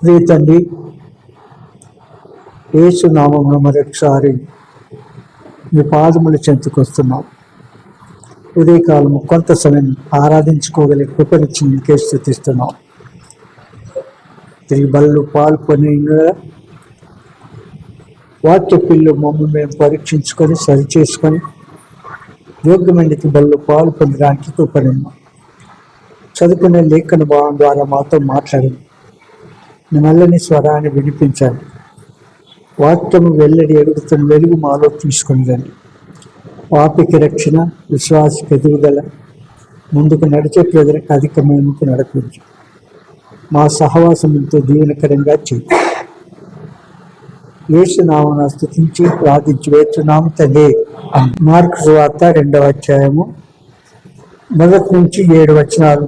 ప్రియ తండ్రి, యేసు నామమున మరొకసారి మీ పాదముల చెంతకొస్తున్నాం. ఉదయకాలము కొంత సమయం ఆరాధించుకోగలిగే కృపనిచ్చి నీకే స్తుతిస్తున్నాం. తిరిగి బళ్ళు పాల్పొని వాక్య పిల్లు మమ్మల్ని మేము పరీక్షించుకొని సరిచేసుకొని యోగ్యమైనకి బళ్ళు పాలు పొందడానికి కృపనిన్నాం. చదువుకునే లేఖన భావం ద్వారా మాతో మాట్లాడండి. మీ నల్లని స్వరాన్ని వినిపించండి. వాక్యము వెల్లడి ఎదుగుతున్న వెలుగు మాలో తీసుకుని రండి. పాపికి రక్షణ, విశ్వాసకి ఎదుగుదల, ముందుకు నడిచే ప్రజలకు అధికమైనకు నడిపించు. మా సహవాసంతో దీవెనకరంగా చేయి. యేసు నామమున స్తుతించి ప్రార్థించి వేస్తున్నాము తండ్రి. మార్కు సువార్త 2వ అధ్యాయము 1 నుంచి 7 వచనాలు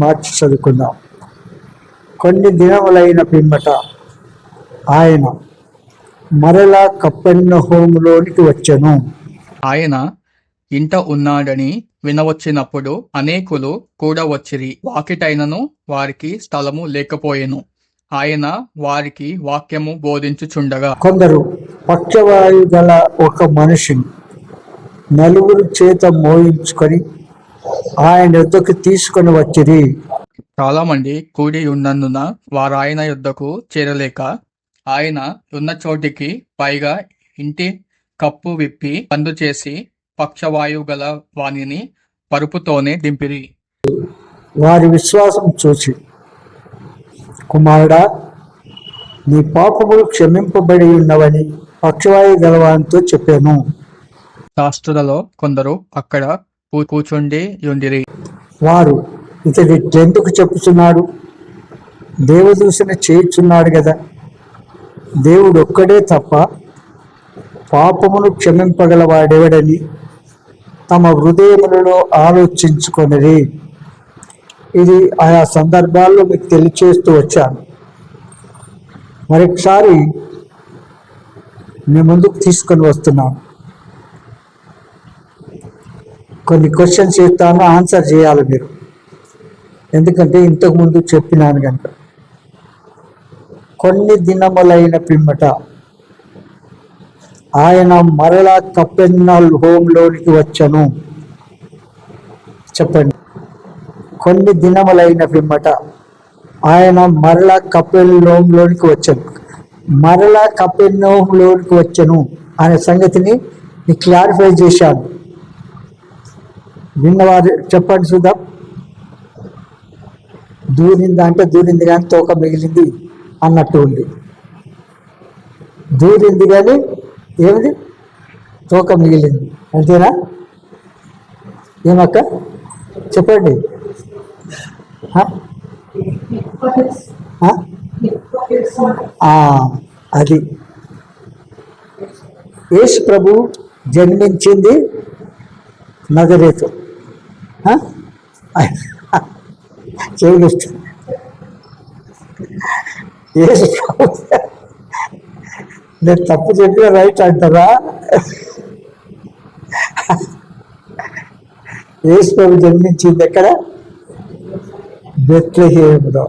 మార్చి చదువుకుందాం. కొన్ని దినములైన పిమ్మట ఆయన మరలా కపెర్నహూములోనికి వచ్చెను. ఆయన ఇంట ఉన్నాడని వినవచ్చినప్పుడు అనేకులు కూడా వచ్చిరి. వాకిటైనను వారికి స్థలము లేకపోయెను. ఆయన వారికి వాక్యము బోధించుచుండగా కొందరు పక్షవాయు గల ఒక మనిషిని నలుగురు చేత మోయించుకొని ఆయన యొద్దకు తీసుకొని వచ్చిరి. చాలా మంది కూడి ఉన్నందున వారాయన యొద్దకు చేరలేక ఆయన ఉన్న చోటికి పైగా ఇంటి కప్పు విప్పి బందు చేసి పక్షవాయువు గల వానిని పరుపుతోనే దింపిరి. వారి విశ్వాసం చూసి, కుమారుడా, నీ పాపములు క్షమింపబడి ఉన్నవని పక్షవాయు గలవానితో చెప్పాను. శాస్త్రులలో కొందరు అక్కడ కూర్చుండి యుండిరి. వారు, ఇతడు ఎందుకు చెప్పుచున్నాడు? దేవదూషణ చేయుచున్నాడు కదా. దేవుడు ఒక్కడే తప్ప పాపమును క్షమింపగలవాడెవడని తమ హృదయములలో ఆలోచించుకొనిరి. ఇది ఆయా సందర్భాల్లో మీకు తెలియచేస్తూ వచ్చాను. మరొకసారి నేను ముందుకు తీసుకొని వస్తున్నాను. కొన్ని క్వశ్చన్స్ చెప్తాను, ఆన్సర్ చేయాలి మీరు. ఎందుకంటే ఇంతకుముందు చెప్పినాను కనుక. కొన్ని దినములైన పిమ్మట ఆయన మరలా కపెర్నహూములోనికి వచ్చెను. చెప్పండి. కొన్ని దినములైన పిమ్మట ఆయన మరలా కపెర్నహూములోనికి వచ్చెను. మరలా కపెర్నహూములోనికి వచ్చెను అనే సంగతిని నీకు క్లారిఫై చేశాను. విన్నవారు చెప్పండి చూద్దాం. దూరిందా అంటే దూరింది కానీ తోక మిగిలింది అన్నట్టు ఉంది. దూరింది కానీ ఏమిది? తోక మిగిలింది. అంతేనా? ఏమక్క చెప్పండి. అది యేసు ప్రభు జన్మించింది నజరేతు. చేయిస్తుంది యేసు ప్రభు. నేను తప్పు చెప్పిన రైట్ అంటారా? యేసు ప్రభు జన్మించింది ఎక్కడ? బెత్లెహేములో.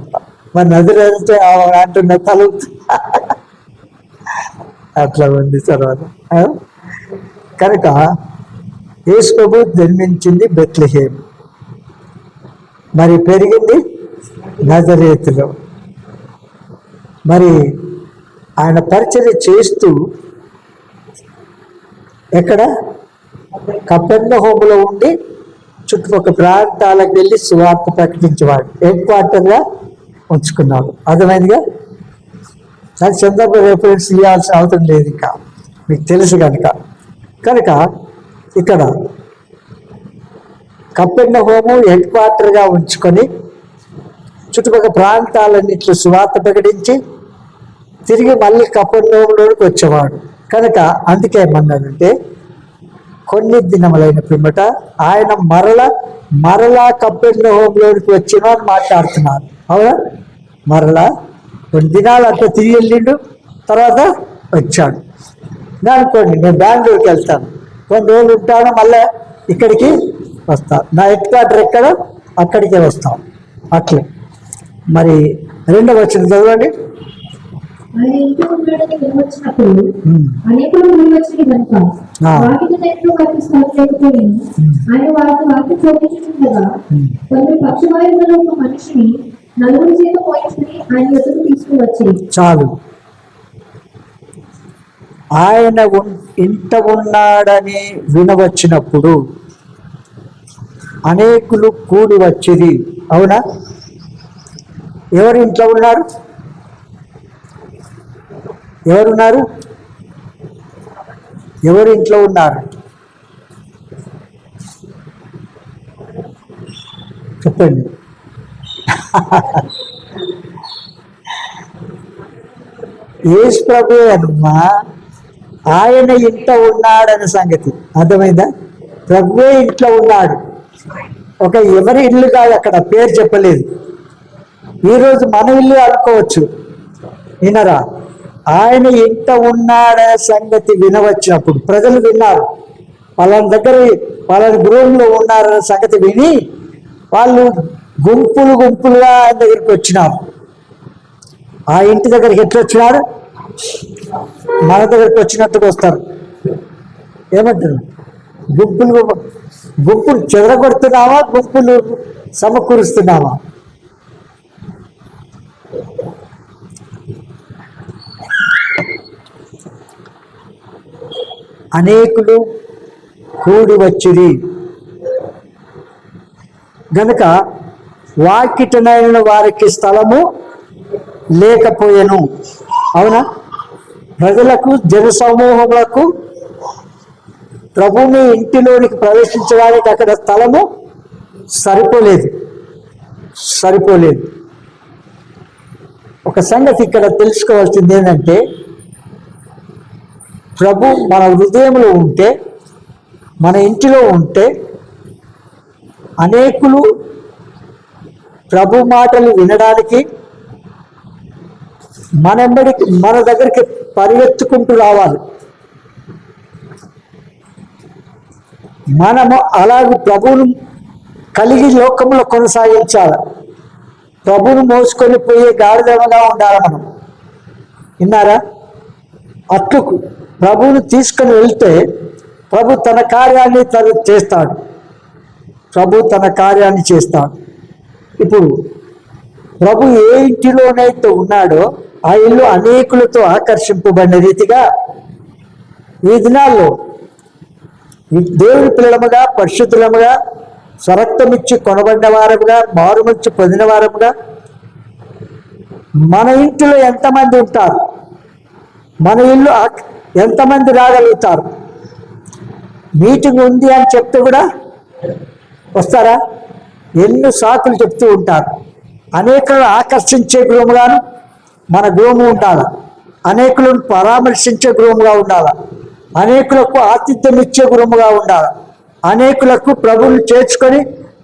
మరి నజరేతు అంటున్న తలు అట్లా ఉంది. తర్వాత కనుక యేసు ప్రభు జన్మించింది బెత్లెహేము, మరి పెరిగింది నజరేతులో. మరి ఆయన పరిచర్య చేస్తూ ఎక్కడ? కపెర్నహూములో ఉండి చుట్టుపక్కల ప్రాంతాలకు వెళ్ళి సువార్త ప్రకటించేవాడు. హెడ్ క్వార్టర్గా ఉంచుకున్నాడు. అర్థమైందిగా. దాని సందర్భ రెఫరెన్స్ ఇవ్వాల్సిన అవసరం లేదు, ఇంకా మీకు తెలుసు కనుక ఇక్కడ కపెర్నహూము హెడ్ క్వార్టర్గా ఉంచుకొని చుట్టుపక్కల ప్రాంతాలన్నింటిలో సువార్త ప్రకటించి తిరిగి మళ్ళీ కపెర్నహూములోకి వచ్చేవాడు. కనుక అందుకే ఏమన్నాడంటే, కొన్ని దినములైన పిమ్మట ఆయన మరలా కపెర్నహూములోకి వచ్చిన అని మాట్లాడుతున్నారు. అవునా? మరలా కొన్ని దినాలు అట్లా తిరిగి వెళ్ళిండు, తర్వాత వచ్చాడు. అనుకోండి, నేను బెంగళూరుకి వెళ్తాను, కొన్ని రోజులు ఉంటాను, మళ్ళీ ఇక్కడికి వస్తాను. నా హెడ్ క్వార్టర్ ఎక్కడ? అక్కడికే వస్తాం. అట్లే మరి 2వ వచనం చదవండి. ఆయన ఇంట్లో ఉన్నాడని వినవచ్చినప్పుడు ఉమ్. అనేకులు వినవచ్చింది కనుక ఆ. వాటిని నేను వారికి స్థలం లేకపోయాను. ఆయన వారికి వాక్యం బోధించుచుండగా కొందరు పక్షవాయువులలో ఒక మనిషిని నలుగురు చేత పోయించుకుని ఆయన ఎదురు తీసుకువచ్చి చాలు. ఆయన ఇంట ఉన్నాడని వినవచ్చినప్పుడు అనేకులు కూడి వచ్చింది. అవునా? ఎవరు ఇంట్లో ఉన్నారు? ఎవరున్నారు? ఎవరు ఇంట్లో ఉన్నారు? చెప్పండి. యేసు ప్రభువే అమ్మా. ఆయన ఇంట ఉన్నాడనే సంగతి అర్థమైందా? ప్రభువే ఇంట్లో ఉన్నాడు. ఒక ఎవరి ఇల్లు కాదు, అక్కడ పేరు చెప్పలేదు. ఈరోజు మన ఇల్లు అనుకోవచ్చు. వినరా? ఆయన ఇంట ఉన్నాడనే సంగతి వినవచ్చినప్పుడు ప్రజలు విన్నారు. వాళ్ళని దగ్గర వాళ్ళని గృహంలో ఉన్నారనే సంగతి విని వాళ్ళు గుంపులు గుంపులుగా ఆయన దగ్గరికి వచ్చినారు. ఆ ఇంటి దగ్గరికి ఎట్లా వచ్చినారు? మన దగ్గరికి వచ్చినట్టుగా వస్తారు. ఏమంటారు? గుంపులు గుంపులు చెదరగొడుతున్నావా, గుంపులు సమకూరుస్తున్నావా? అనేకులు కూడి వచ్చిరి గనుక వాకిటనైన వారికి స్థలము లేకపోయెను. అవునా? ప్రజలకు, జన సమూహములకు ప్రభుని ఇంటిలోనికి ప్రవేశించడానికి అక్కడ స్థలము సరిపోలేదు. ఒక సంగతి ఇక్కడ తెలుసుకోవాల్సింది ఏంటంటే, ప్రభు మన హృదయంలో ఉంటే, మన ఇంటిలో ఉంటే అనేకులు ప్రభు మాటలు వినడానికి మన దగ్గరికి పరిగెత్తుకుంటూ రావాలి. మనము అలాగే ప్రభువును కలిగి లోకంలో కొనసాగించాలి. ప్రభువును మోసుకొని పోయే గాడిదగా ఉండాలి మనం. విన్నారా? అట్లు ప్రభువును తీసుకొని వెళ్తే ప్రభు తన కార్యాన్ని చేస్తాడు. ఇప్పుడు ప్రభు ఏ ఇంటిలోనైతే ఉన్నాడో ఆ ఇల్లు అనేకులతో ఆకర్షింపబడిన రీతిగా ఈ దినాల్లో దేవుని పిల్లలముగా, పరిశుద్ధులముగా, స్వరక్తమిచ్చి కొనబడిన వారముగా, మారుమంచి పొందిన వారముగా మన ఇంటిలో ఎంతమంది ఉంటారు? మన ఇల్లు ఎంతమంది రాగలుగుతారు? మీటింగ్ ఉంది అని చెప్తే కూడా వస్తారా? ఎన్నో సాకులు చెప్తూ ఉంటారు. అనేకులను ఆకర్షించే గృహముగాను మన గృహము ఉండాలి. అనేకులను పరామర్శించే గృహముగా ఉండాలి. అనేకులకు ఆతిథ్యం ఇచ్చే గృహముగా ఉండాలి. అనేకులకు ప్రభువును చేర్చుకొని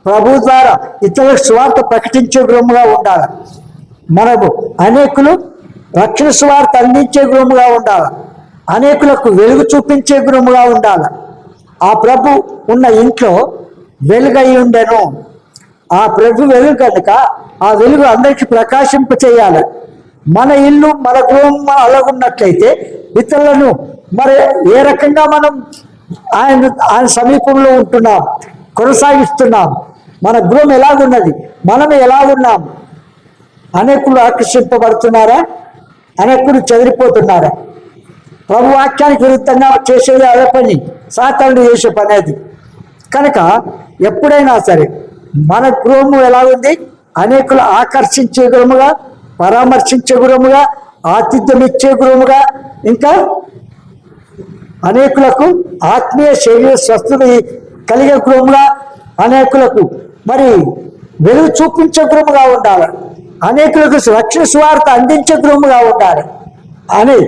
ప్రభు ద్వారా ఇతరులకు సువార్త ప్రకటించే గృహముగా ఉండాలి. మనము అనేకులు రక్షణ సువార్త అందించే గృహముగా ఉండాలి. అనేకులకు వెలుగు చూపించే గృహముగా ఉండాలి. ఆ ప్రభు ఉన్న ఇంట్లో వెలుగై ఉండెను. ఆ ప్రభు వెలుగు కనుక ఆ వెలుగు అందరికీ ప్రకాశింప చేయాలి. మన ఇల్లు, మన గృహం అలాగున్నట్లయితే ఇతరులను మరి ఏ రకంగా మనం ఆయన సమీపంలో ఉంటున్నాం, కొనసాగిస్తున్నాం? మన గృహం ఎలాగున్నది? మనం ఎలాగున్నాం? అనేకులు ఆకర్షింపబడుతున్నారా? అనేకులు చెదిరిపోతున్నారా? ప్రభు వాక్యానికి విరుద్ధంగా చేసేది అదే పని, సాతానుడు చేసే పని అది. కనుక ఎప్పుడైనా సరే మన గృహము ఎలా ఉంది? అనేకులు ఆకర్షించే గృహముగా, పరామర్శించే గృహముగా, ఆతిథ్యం ఇచ్చే గృహముగా, ఇంకా అనేకులకు ఆత్మీయ శరీర స్వస్థత కలిగే గృహముగా, అనేకులకు మరి వెలుగు చూపించే గృహముగా ఉండాలి. అనేకులకు రక్షణ సువార్త అందించే గృహముగా ఉండాలి అని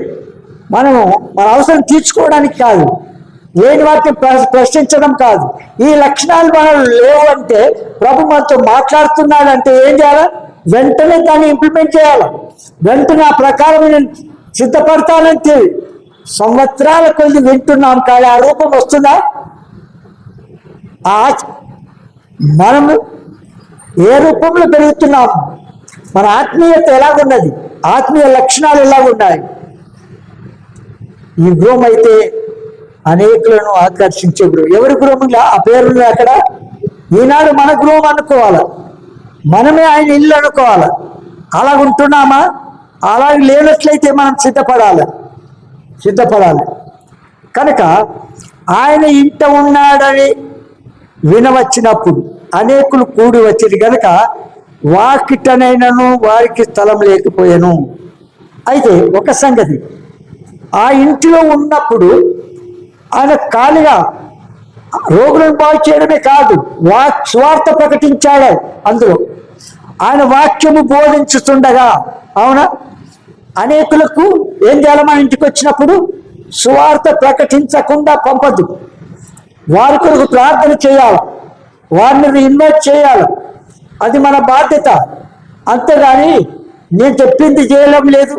మనము మన అవసరం తీర్చుకోవడానికి కాదు, లేని వాటిని ప్రశ్నించడం కాదు. ఈ లక్షణాలు మనలో లేవు అంటే, ప్రభు మనతో మాట్లాడుతున్నాడంటే ఏం చేయాలి? వెంటనే దాన్ని ఇంప్లిమెంట్ చేయాలి. వెంటనే ఆ ప్రకారం నేను సిద్ధపడతానంటే సంవత్సరాల కొద్ది వింటున్నాం కానీ ఆ రూపం వస్తుందా? మనము ఏ రూపంలో పెరుగుతున్నాము? మన ఆత్మీయత ఎలాగున్నది, ఆత్మీయ లక్షణాలు ఎలాగున్నాయి. ఈ గృహం అయితే అనేకులను ఆకర్షించే గృహం. ఎవరి గృహం? ఆ పేరు అక్కడ. ఈనాడు మన గృహం అనుకోవాలి, మనమే ఆయన ఇల్లు అనుకోవాలి. అలాగుంటున్నామా? అలాగే లేనట్లయితే మనం సిద్ధపడాలి. కనుక ఆయన ఇంట ఉన్నాడని వినవచ్చినప్పుడు అనేకులు కూడి వచ్చేది కనుక వాకిటనైనను వారికి స్థలం లేకపోయాను. అయితే ఒక సంగతి, ఆ ఇంటిలో ఉన్నప్పుడు ఆయన ఖాళీగా రోగులను బాగు చేయడమే కాదు, స్వార్థ ప్రకటించాడు. అందులో ఆయన వాక్యము బోధించుతుండగా, అవునా, అనేకులకు ఏం చేయాలి? మన ఇంటికి వచ్చినప్పుడు సువార్త ప్రకటించకుండా పంపద్దు. వారి కొరకు ప్రార్థన చేయాలి, వారిని ఇన్వైట్ చేయాలి. అది మన బాధ్యత. అంతేగాని నేను చెప్పింది చేయడం లేదు,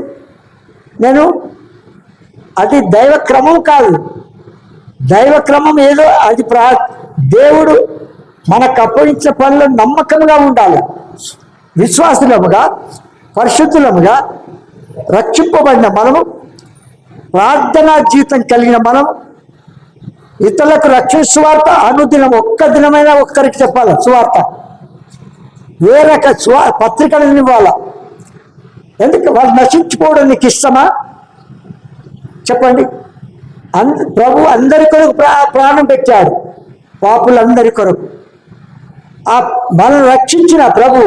అది దైవక్రమం కాదు. దైవక్రమం ఏదో అది దేవుడు మనకు అప్పగించిన పనులు నమ్మకంగా ఉండాలి. విశ్వాసులముగా, పరిశుద్ధులముగా రక్షింపబడిన మనము, ప్రార్థనా జీవితం కలిగిన మనం ఇతరులకు రక్షణ సువార్త అనుదినం ఒక్క దినమైనా ఒక్కరికి చెప్పాలి. సువార్త ఏ రక పత్రికలను ఇవ్వాలా? ఎందుకు? వాళ్ళు నశించిపోవడం నీకు ఇష్టమా? చెప్పండి. ప్రభు అందరి కొరకు ప్రాణం పెట్టాడు, పాపులందరి కొరకు. మనం రక్షించిన ప్రభు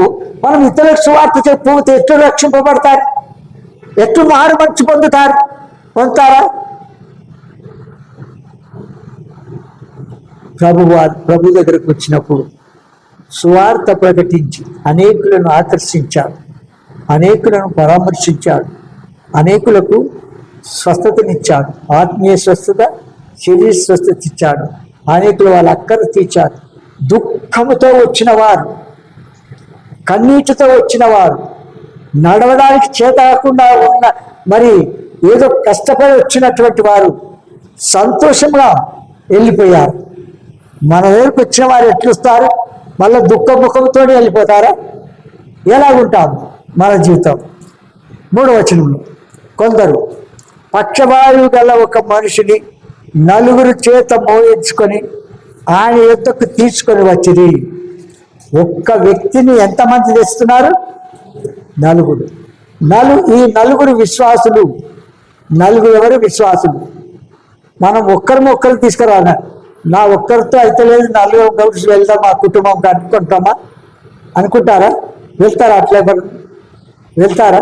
మనం ఇతరులకు సువార్త చెప్పకపోతే ఎట్లు రక్షింపబడతారు? ఎట్లు మారు మంచి పొందుతారా? ప్రభు దగ్గరకు వచ్చినప్పుడు సువార్త ప్రకటించి అనేకులను ఆకర్షించాడు, అనేకులను పరామర్శించాడు, అనేకులకు స్వస్థతనిచ్చాడు. ఆత్మీయ స్వస్థత, శరీర స్వస్థత ఇచ్చాడు. అనేకులు వాళ్ళ అక్కర తీర్చాడు. దుఃఖముతో వచ్చిన వారు, కన్నీటితో వచ్చిన వారు, నడవడానికి చేత కాకుండా ఉన్న, మరి ఏదో కష్టపడి వచ్చినటువంటి వారు సంతోషంగా వెళ్ళిపోయారు. మన దగ్గరకు వచ్చిన వారు ఎట్లుస్తారు? మళ్ళీ దుఃఖముఖంతో వెళ్ళిపోతారా? ఎలాగుంటాము మన జీవితం? 3వ వచనంలో, కొందరు పక్షవాయువు గల ఒక మనిషిని నలుగురు చేత మోయించుకొని ఆయన యొద్దకు తీసుకొని వచ్చింది. ఒక్క వ్యక్తిని ఎంతమంది తెస్తున్నారు? నలుగురు. ఈ నలుగురు విశ్వాసులు. ఎవరు విశ్వాసులు? మనం ఒక్కరు తీసుకురానా? నా ఒక్కరితో అయితే లేదు, నలుగురు కలిసి వెళ్దాం మా కుటుంబం అనుకుంటారా? వెళ్తారా? అట్లే వెళ్తారా?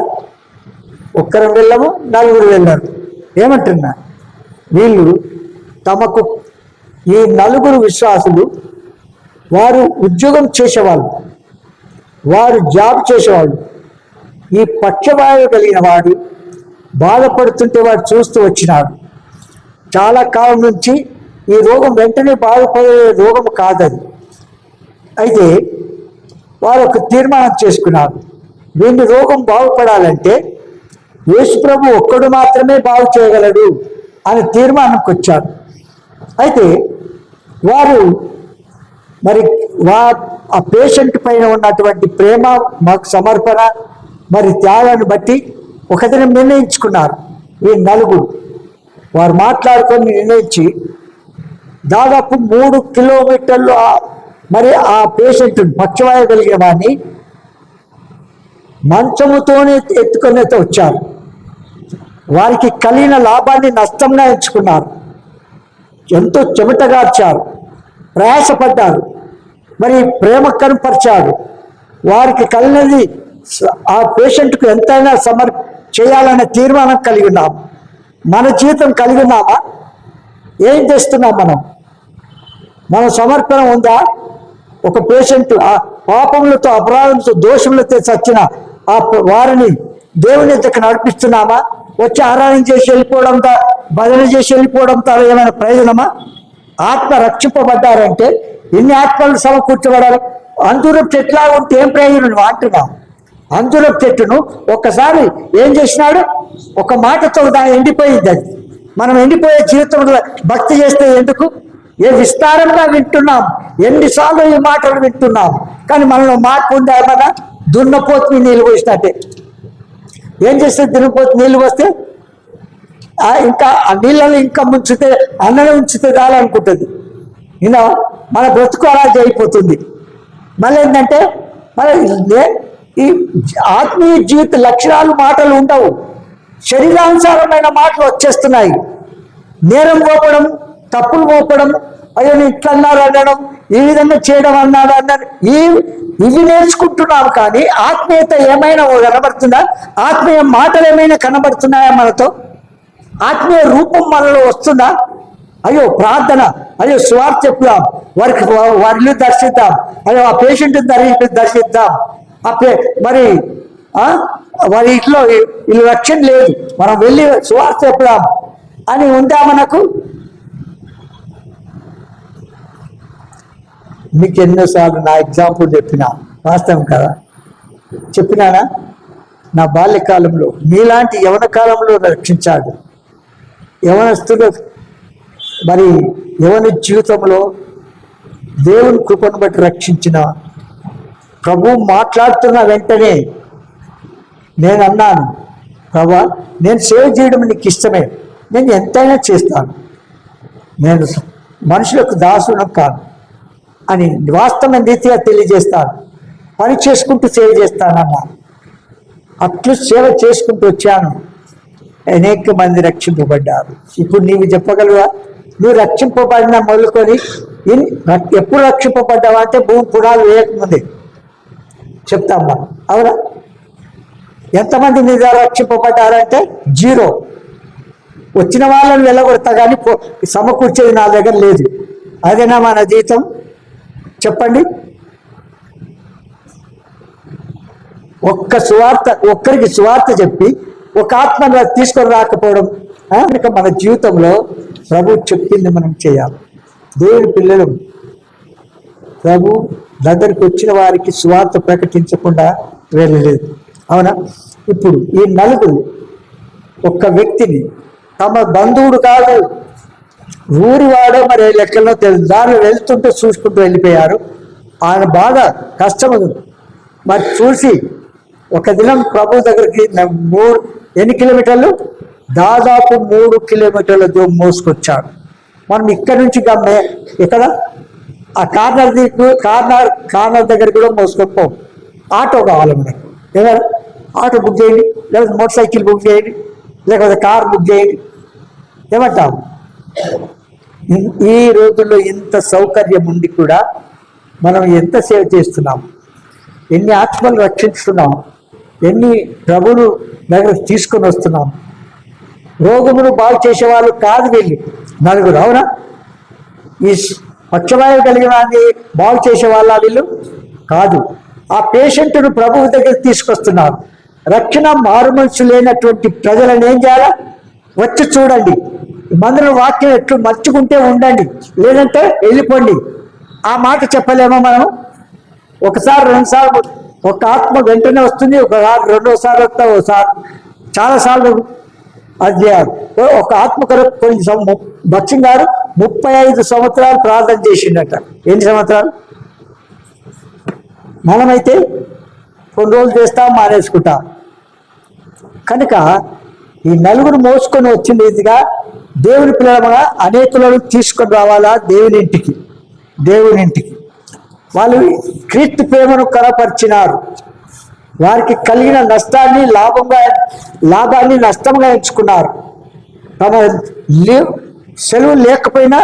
ఒక్కరం వెళ్ళము, నలుగురు వెళ్ళారు. ఏమంటున్నా? వీళ్ళు తమకు, ఈ నలుగురు విశ్వాసులు వారు ఉద్యోగం చేసేవాళ్ళు, వారు జాబ్ చేసేవాళ్ళు. ఈ పక్షవాయువు కలిగిన వాడు బాధపడుతుంటే వాడు చూస్తూ వచ్చినాడు. చాలా కాలం నుంచి ఈ రోగం వెంటనే బాధపడే రోగం కాదది. అయితే వారు ఒక తీర్మానం చేసుకున్నారు, వీళ్ళ రోగం బాగుపడాలంటే యేసు ప్రభు ఒక్కడు మాత్రమే బాగు చేయగలడు అని తీర్మానంకి వచ్చారు. అయితే వారు మరి ఆ పేషెంట్ పైన ఉన్నటువంటి ప్రేమ, మాకు సమర్పణ, మరి త్యాగాన్ని బట్టి ఒక దినం నిర్ణయించుకున్నారు. ఈ నలుగురు వారు మాట్లాడుకొని నిర్ణయించి దాదాపు 3 కిలోమీటర్లు మరి ఆ పేషెంట్ పక్షవాయువు కలిగిన వాడిని మంచముతోనే ఎత్తుకొని వచ్చారు. వారికి కలిగిన లాభాన్ని నష్టంగా ఎంచుకున్నారు. ఎంతో చెమటగార్చారు, ప్రయాసపడ్డారు, మరి ప్రేమ కనపరిచాడు. వారికి కలిగినది ఆ పేషెంట్కు ఎంతైనా చేయాలనే తీర్మానం కలిగి ఉన్నాం. మన జీవితం కలిగి ఉన్నామా? ఏం చేస్తున్నాం మన సమర్పణ ఉందా? ఒక పేషెంట్ ఆ పాపములతో, అపరాధములతో, దోషములతో చచ్చిన వారిని దేవుని దగ్గర నడిపిస్తున్నామా? వచ్చి ఆరాధన చేసి వెళ్ళిపోవడంతో, భజన చేసి వెళ్ళిపోవడంతో ఏమైనా ప్రయోజనమా? ఆత్మ రక్షింపబడ్డారంటే ఎన్ని ఆత్మలు సమకూర్చబడాలి? అంజూరపు చెట్లా ఉంటే ఏం ప్రయోజనం అంటున్నాం. అంజూరపు చెట్టును ఒక్కసారి ఏం చేసినాడు? ఒక మాటతో దాన్ని ఎండిపోయింది. అది మనం ఎండిపోయే జీవితంలో భక్తి చేస్తే ఎందుకు? ఏ విస్తారంగా వింటున్నాం, ఎన్నిసార్లు ఈ మాటలు వింటున్నాం, కానీ మనలో మార్పు ఉందా? ఏమన్నా దున్నపోతు మీద నీళ్ళు పోసినట్టే. ఏం చేస్తే దున్నపోతు నీళ్ళు పోస్తే ఇంకా ఆ నీళ్ళని ఇంకా ముంచితే అన్ననే ఉంచితే చాలనుకుంటుంది. ఈయన మన బ్రతుకు అలా అయిపోతుంది. మళ్ళీ ఏంటంటే ఈ ఆత్మీయ జీవిత లక్షణాలు మాటలు ఉండవు, శరీరానుసారమైన మాటలు వచ్చేస్తున్నాయి. నేరం మోపడం, తప్పులు మోపడం, అయ్యో నేను ఇట్లా అన్నారు అనడం, ఈ విధంగా చేయడం అన్నాడు అన్నారు. ఇవి నేర్చుకుంటున్నాం, కానీ ఆత్మీయత ఏమైనా కనబడుతుందా? ఆత్మీయ మాటలు ఏమైనా కనబడుతున్నాయా మనతో? ఆత్మీయ రూపం మనలో వస్తుందా? అయ్యో ప్రార్థన, అయ్యో స్వార్థ చెప్దాం, వారిని దర్శిద్దాం, అయ్యో ఆ పేషెంట్ దర్శిద్దాం, మరి వారి ఇంట్లో వీళ్ళు రక్షణ లేదు, మనం వెళ్ళి స్వార్థ చెప్దాం అని ఉందా మనకు? మీకు ఎన్నోసార్లు నా ఎగ్జాంపుల్ చెప్పినా, వాస్తవం కదా, చెప్పినానా? నా బాల్యకాలంలో మీలాంటి యవన కాలంలో రక్షించాడు. యవనస్తులు మరి యవన జీవితంలో దేవుని కృపను బట్టి రక్షించిన ప్రభు మాట్లాడుతున్న వెంటనే నేను అన్నాను, ప్రభా నేను సేవ చేయడం నీకు ఇష్టమే, నేను ఎంతైనా చేస్తాను, నేను మనుషులకు దాసుడం కాదు అని వాస్తవమైన రీతిగా తెలియజేస్తాను. పని చేసుకుంటూ సేవ చేస్తానన్నా. అట్లు సేవ చేసుకుంటూ వచ్చాను, అనేక మంది రక్షింపబడ్డారు. ఇప్పుడు నీవు చెప్పగలవా? నువ్వు రక్షింపబడిన మొదలుకొని ఎప్పుడు రక్షింపబడ్డావా అంటే భూమి పునాలు వేయకముందే చెప్తాం మనం, అవునా? ఎంతమంది నీ ద్వారా రక్షింపబడ్డారంటే 0. వచ్చిన వాళ్ళని వెళ్ళగొడతా కానీ సమకూర్చేది నా దగ్గర లేదు. అదేనా మన జీవితం? చెప్పండి. ఒక్కరికి సువార్త చెప్పి ఒక ఆత్మను తీసుకొని రాకపోవడం కనుక మన జీవితంలో ప్రభు చెప్పింది మనం చేయాలి. దేవుని పిల్లలు ప్రభు దగ్గరికి వచ్చిన వారికి సువార్త ప్రకటించకుండా వెళ్ళలేదు, అవునా? ఇప్పుడు ఈ నలుగురు ఒక్క వ్యక్తిని తమ బంధువుడు కాదు, ఊరివాడో మరి లెక్కల్లో తెలుసు, దారిలో వెళ్తుంటే చూసుకుంటూ వెళ్ళిపోయారు. ఆయన బాగా కష్టము మరి చూసి ఒక దినం ప్రభు దగ్గరికి ఎన్ని కిలోమీటర్లు? దాదాపు 3 కిలోమీటర్ల దూరం మోసుకొచ్చాడు. మనం ఇక్కడ నుంచి ఇక్కడ ఆ కార్నర్ దగ్గర కూడా మోసుకొని ఆటో కావాలి మనకు. ఏమైనా ఆటో బుక్ చేయండి, లేకపోతే మోటార్ సైకిల్ బుక్ చేయండి, లేకపోతే కార్ బుక్ చేయండి. ఏమంటాం? ఈ రోజుల్లో ఇంత సౌకర్యం ఉండి కూడా మనం ఎంత సేవ చేస్తున్నాం, ఎన్ని ఆత్మలు రక్షిస్తున్నాం, ఎన్ని ప్రభువులు దగ్గర తీసుకొని వస్తున్నాం. రోగమును బాగు చేసేవాళ్ళు కాదు వీళ్ళు నలుగురు, అవునా? ఈ పక్షవాయువు కలిగిన వాడిని బాగు చేసేవాళ్ళ వీళ్ళు కాదు. ఆ పేషెంట్ను ప్రభువు దగ్గర తీసుకొస్తున్నారు. రక్షణ మారుమనసు లేనటువంటి ప్రజలను ఏం చేయాలా? వచ్చి చూడండి, మందుల వాక్యం ఎట్లు మర్చుకుంటే ఉండండి, లేదంటే వెళ్ళిపోండి. ఆ మాట చెప్పలేమో మనం? ఒకసారి 2 సార్లు ఒక ఆత్మ వెంటనే వస్తుంది, రెండోసారి వస్తా, ఒకసారి చాలాసార్లు అది చేయాలి. ఒక ఆత్మ కొరకు కొన్ని భక్సింగ్ గారు 35 సంవత్సరాలు ప్రార్థన చేసిండట. ఎన్ని సంవత్సరాలు? మనమైతే కొన్ని రోజులు చేస్తాం, మానేసుకుంటాం. కనుక ఈ నలుగురు మోసుకొని వచ్చిన రీతిగా దేవుని పిల్లలుగా అనేకులను తీసుకొని రావాలా దేవుని ఇంటికి. వాళ్ళు క్రీస్తు ప్రేమను కనపరిచినారు. వారికి కలిగిన నష్టాన్ని లాభాన్ని నష్టంగా ఎంచుకున్నారు. తమ సెలవు లేకపోయినా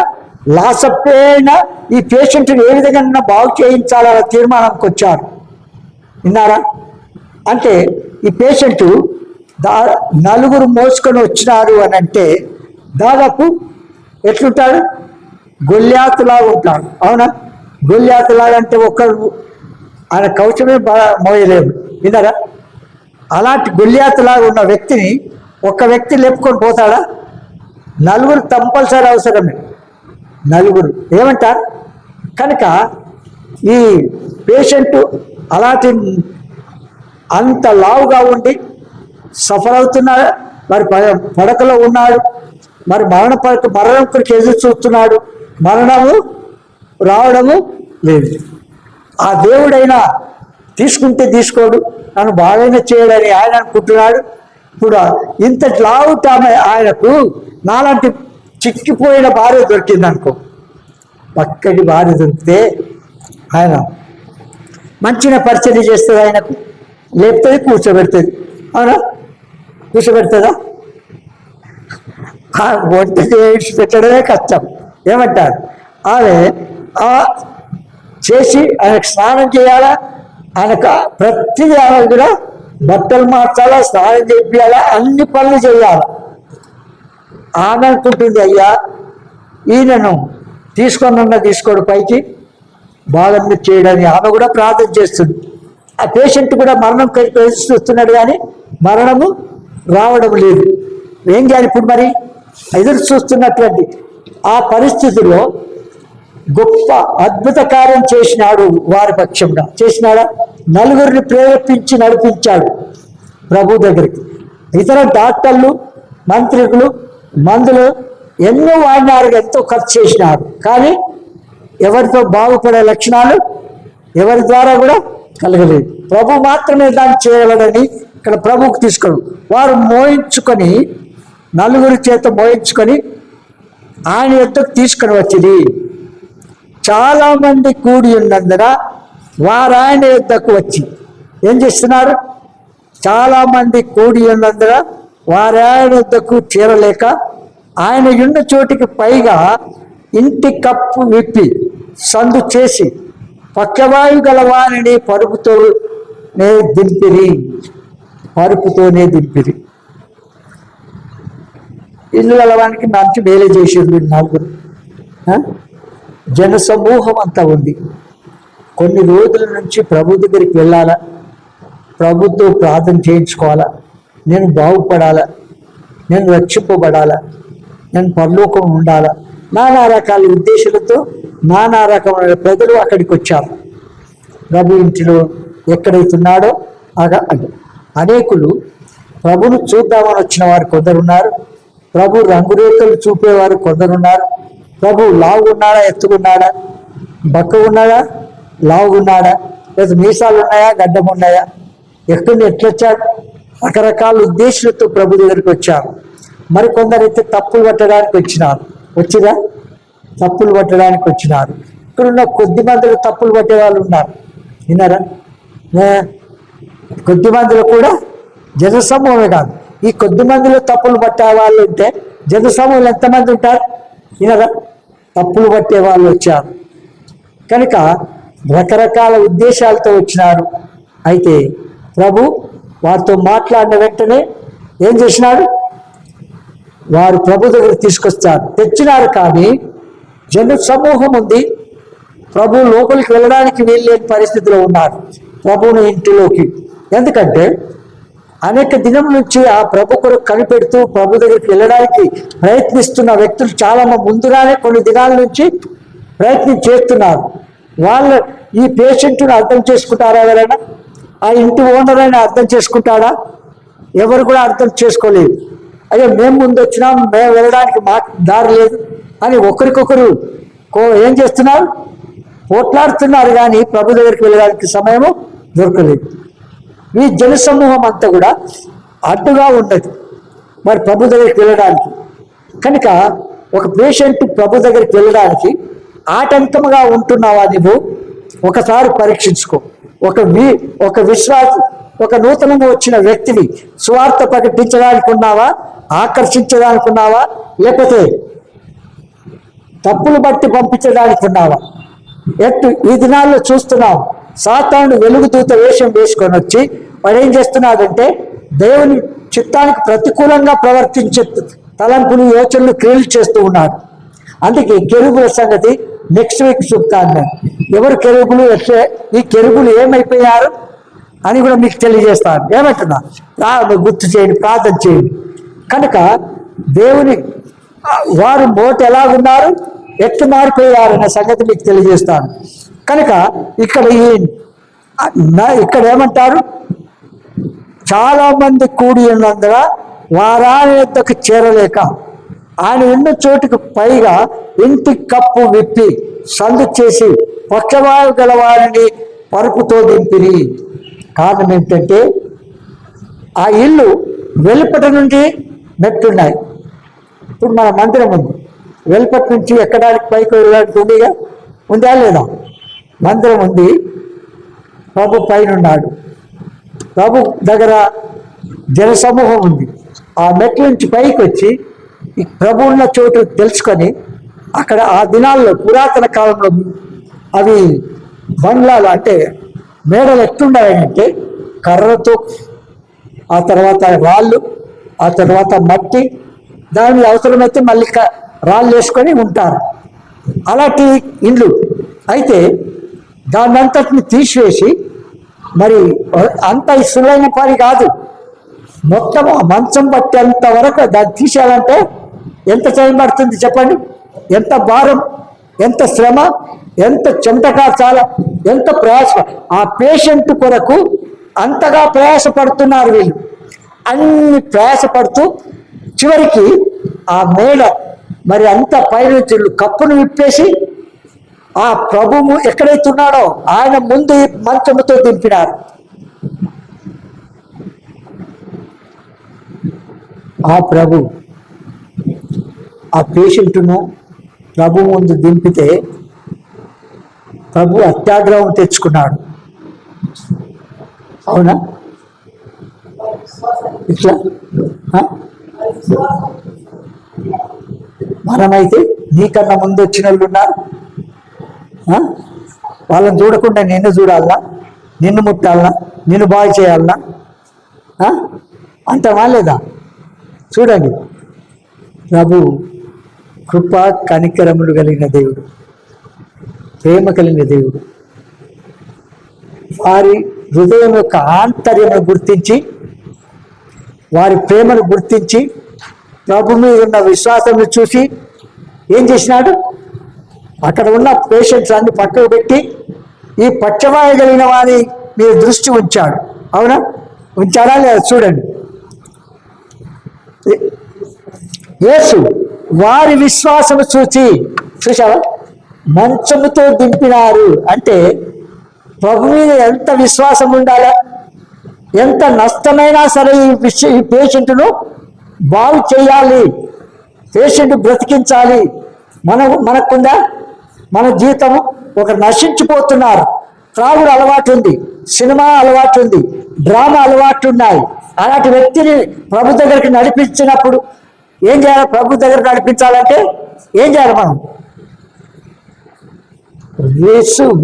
లాస్ అయినా ఈ పేషెంట్ని ఏ విధంగా బాగు చేయించాలన్న తీర్మానానికి వచ్చారు. విన్నారా? అంటే ఈ పేషెంట్ నలుగురు మోసుకొని వచ్చినారు అని అంటే దాదాపు ఎట్లుంటాడు? గొల్యాతులాగా ఉంటాడు, అవునా? గొల్యాతులాగా అంటే ఒక్కరు ఆయన కవచమే మోయలేడు. విన్నారా? అలాంటి గొల్యాతులాగా ఉన్న వ్యక్తిని ఒక్క వ్యక్తి లేపుకొని పోతాడా? నలుగురు కంపల్సరీ అవసరమే. నలుగురు ఏమంటారు? కనుక ఈ పేషెంట్ అలాంటి అంత లావుగా సఫర్ అవుతున్నాడు, మరి పడకలో ఉన్నాడు, మరి మరణం కొరకు ఎదురు చూస్తున్నాడు, మరణము రావడము లేదు. ఆ దేవుడైనా తీసుకుంటే తీసుకోడు, నన్ను బాగైనా చేయడని ఆయన అనుకుంటున్నాడు. ఇప్పుడు ఇంత లావుట ఆయనకు నాలాంటి చిక్కిపోయిన భార్య దొరికింది అనుకో, పక్కటి భార్య దొరికితే ఆయన మంచిగా పరిచయం చేస్తుంది, ఆయనకు లేపుతుంది, కూర్చోబెడుతుంది. అవునా? కూర్చోబెడుతుందా? వంట చేసి పెట్టడమే కష్టం. ఏమంటారు? ఆమె చేసి ఆయనకు స్నానం చేయాలా, ఆయనకు ప్రతిదీ ఆమె కూడా బట్టలు మార్చాలా, స్నానం చేయాలా, అన్ని పనులు చేయాలి. ఆమె అనుకుంటుంది, అయ్యా ఈయనను తీసుకోడు పైకి బాగా చేయడానికి. ఆమె కూడా ప్రార్థన చేస్తుంది. ఆ పేషెంట్ కూడా మరణం చూస్తున్నాడు, కానీ మరణము రావడం లేదు. ఏం చేయాలి ఇప్పుడు? మరి ఎదురు చూస్తున్నటువంటి ఆ పరిస్థితిలో గొప్ప అద్భుత కార్యం చేసినాడు. వారి పక్షంగా చేసినాడా? నలుగురిని ప్రేరేపించి నడిపించాడు ప్రభు దగ్గరికి. ఇతర డాక్టర్లు, మంత్రికులు, మందులు ఎన్నో వాడినారు, ఎంతో ఖర్చు చేసినారు. కానీ ఎవరితో బాగుపడే లక్షణాలు ఎవరి ద్వారా కూడా కలగలేదు. ప్రభు మాత్రమే దాన్ని చేయగలడని ఇక్కడ ప్రభువుకు తీసుకోడు. వారు మోయించుకొని, నలుగురి చేత మోయించుకొని ఆయన యొద్దకు తీసుకొని వచ్చింది. చాలామంది కూడి ఉన్నందున వారు ఆయన యొద్దకు వచ్చి ఏం చేస్తున్నారు? చాలామంది కూడి ఉన్నందున వారు ఆయన యొద్దకు చేరలేక ఆయన ఉన్న చోటికి పైగా ఇంటి కప్పు విప్పి సందు చేసి పక్షవాయు గల వారిని పరుపుతోనే దింపిరి. ఇల్లు గలవానికి మంచి మేలే చేసింది. నలుగురు జన సమూహం అంతా ఉంది. కొన్ని రోజుల నుంచి ప్రభు దగ్గరికి వెళ్ళాలా, ప్రభుతో ప్రార్థన చేయించుకోవాలా, నేను బాగుపడాలా, నేను రక్షింపబడాలా, నేను పరలోకం ఉండాలా, నానా రకాల ఉద్దేశాలతో నానా రకమైన ప్రజలు అక్కడికి వచ్చారు. ప్రభు ఇంటిలో ఎక్కడైతున్నాడో అనేకులు ప్రభును చూద్దామని వచ్చిన వారు కొందరున్నారు. ప్రభు రంగురేఖలు చూపేవారు కొందరున్నారు. ప్రభు లావుగున్నాడా, ఎత్తుకున్నాడా, బక్కగున్నాడా, లావుగున్నాడా, లేదా మీసాలు ఉన్నాయా, గడ్డం ఉన్నాయా, ఎట్లొచ్చాడు? రకరకాల ఉద్దేశాలతో ప్రభు దగ్గరికి వచ్చారు. మరి కొందరైతే తప్పులు పట్టడానికి వచ్చిరా తప్పులు పట్టడానికి వచ్చినారు. ఇక్కడున్న కొద్ది మందిలో తప్పులు పట్టే వాళ్ళు ఉన్నారు. విన్నారా? కొద్ది మందిలో కూడా జనసమూహమే కాదు, ఈ కొద్ది మందిలో తప్పులు పట్టే వాళ్ళు ఉంటే జనసమూహంలో ఎంతమంది ఉంటారు? వినరా? తప్పులు పట్టే వాళ్ళు వచ్చారు కనుక రకరకాల ఉద్దేశాలతో వచ్చినారు. అయితే ప్రభు వారితో మాట్లాడిన వెంటనే ఏం చేసినాడు? వారు ప్రభు దగ్గర తీసుకొస్తారు. తెచ్చినారు, కానీ జన సమూహం ఉంది. ప్రభు లోపలికి వెళ్ళడానికి వీల్లేని పరిస్థితిలో ఉన్నారు ప్రభువుని ఇంటిలోకి. ఎందుకంటే అనేక దినం నుంచి ఆ ప్రభు కొరకు కనిపెడుతూ ప్రభు దగ్గరికి వెళ్ళడానికి ప్రయత్నిస్తున్న వ్యక్తులు చాలా ముందుగానే కొన్ని దినాల నుంచి ప్రయత్నం చేస్తున్నారు. వాళ్ళు ఈ పేషెంట్ను అర్థం చేసుకుంటారా? ఎవరైనా ఆ ఇంటి ఓనర్ అయినా అర్థం చేసుకుంటాడా? ఎవరు కూడా అర్థం చేసుకోలేదు. అయ్యో మేము ముందు వచ్చినాం, మేము వెళ్ళడానికి మాకు దారి లేదు అని ఒకరికొకరు ఏం చేస్తున్నారు? పోట్లాడుతున్నారు, కానీ ప్రభు దగ్గరికి వెళ్ళడానికి సమయము దొరకలేదు. ఈ జనసమూహం అంతా కూడా అడ్డుగా ఉన్నది మరి ప్రభు దగ్గరికి వెళ్ళడానికి. కనుక ఒక పేషెంట్ ప్రభు దగ్గరికి వెళ్ళడానికి ఆటంకముగా ఉంటున్నావా? నువ్వు ఒకసారి పరీక్షించుకో. ఒక విశ్వాసి, ఒక నూతనంగా వచ్చిన వ్యక్తిని స్వార్థ ప్రకటించడానికి ఉన్నావా, ఆకర్షించడానికి ఉన్నావా, లేకపోతే తప్పులు బట్టి పంపించడానికి ఉన్నావా? ఈ దినాల్లో చూస్తున్నాం, సాతానుడు వెలుగుదూత వేషం వేసుకొని వచ్చి వాడు ఏం చేస్తున్నాడంటే దేవుని చిత్తానికి ప్రతికూలంగా ప్రవర్తించే తలంపులు, యోచనలు, క్రియలు చేస్తూ ఉన్నాడు. అందుకే కెరూబుల సంగతి నెక్స్ట్ వీక్ చెప్తాను. ఎవరు కెరూబులు, ఈ కెరూబులు ఏమైపోయారు అని కూడా మీకు తెలియజేస్తాను. ఏమంటున్నా? గుర్తు చేయండి, ప్రార్థన చేయండి. కనుక దేవుని వారు మోట ఎలాగున్నారు, ఎట్లు మారిపోయారు అనే సంగతి మీకు తెలియజేస్తాను. కనుక ఇక్కడ ఏమంటారు? చాలా మంది కూడి ఉన్నందున వారాని యొద్దకు చేరలేక ఆయన ఉన్న చోటుకు పైగా ఇంటి కప్పు విప్పి సందు చేసి పక్షవాయు గల వారిని పరుపుతో దింపిరి. కారణం ఏమిటంటే ఆ ఇల్లు వెలుపట నుండి మెట్టున్నాయి. ఇప్పుడు మన మందిరం ఉంది, వెలుపటి నుంచి ఎక్కడానికి పైకి వెళ్ళడానికి ఉందిగా, ఉందా లేదా? మందిరం ఉంది, ప్రభు పైన ఉన్నాడు, ప్రభు దగ్గర జనసమూహం ఉంది. ఆ మెట్ల నుంచి పైకి వచ్చి ఈ ప్రభు ఉన్న చోటు తెలుసుకొని అక్కడ ఆ దినాల్లో పురాతన కాలంలో అవి బంగ్లాలు అంటే మేడలు ఎట్లుండాలంటే కర్రతో, ఆ తర్వాత రాళ్ళు, ఆ తర్వాత మట్టి, దాని అవసరమైతే మళ్ళీ రాళ్ళు వేసుకొని ఉంటారు. అలాంటి ఇండ్లు అయితే దాన్నంతటిని తీసివేసి, మరి అంత సులువైన పని కాదు. మొత్తం మంచం పట్టేంత వరకు దాన్ని తీసేయాలంటే ఎంత టైం పడుతుంది చెప్పండి? ఎంత భారం, ఎంత శ్రమ, ఎంత చెమటకాచాల, ఎంత ప్రయాస. ఆ పేషెంట్ కొరకు అంతగా ప్రయాసపడుతున్నారు వీళ్ళు. అన్ని ప్రయాసపడుతూ చివరికి ఆ మేడ మరి అంత పైనుంచి కప్పును విప్పేసి ఆ ప్రభువు ఎక్కడైతే ఉన్నాడో ఆయన ముందు మంచముతో దింపినారు. ఆ ప్రభు ఆ పేషెంట్ను ప్రభు ముందు దింపితే ప్రభు అత్యాగ్రహం తెచ్చుకున్నాడు. అవునా? ఇట్లా మనమైతే నీకన్నా ముందు వచ్చిన వాళ్ళు ఉన్నారు, వాళ్ళని చూడకుండా నిన్ను చూడాలనా, నిన్ను ముట్టాలనా, నిన్ను బాగు చేయాలనా అంటావా లేదా? చూడండి, ప్రభు కృప కనికరములు కలిగిన దేవుడు, ప్రేమ కలిగిన దేవుడు. వారి హృదయం యొక్క ఆంతర్యమును గుర్తించి, వారి ప్రేమను గుర్తించి, ప్రభు మీద ఉన్న విశ్వాసాన్ని చూసి ఏం చేసినాడు? అక్కడ ఉన్న పేషెంట్స్ అన్ని పక్కకు పెట్టి ఈ పక్షవాయు కలిగిన వారి మీద దృష్టి ఉంచాడు. అవునా? ఉంచాడా లేదా? చూడండి, యేసు వారి విశ్వాసము చూసి, చూసావా, మంచముతో దింపినారు అంటే ప్రభు మీద ఎంత విశ్వాసం ఉండాలా? ఎంత నష్టమైనా సరే ఈ పేషెంట్ను బాగు చేయాలి, పేషెంట్ బ్రతికించాలి. మనకుందా? మన జీవితం ఒకరు నశించిపోతున్నారు. త్రాగుడు అలవాటు ఉంది, సినిమా అలవాటు ఉంది, డ్రామా అలవాటు ఉన్నాయి. అలాంటి వ్యక్తిని ప్రభు దగ్గరికి నడిపించినప్పుడు ఏం చేయాలి? ప్రభు దగ్గర నడిపించాలంటే ఏం చేయాలి? మనం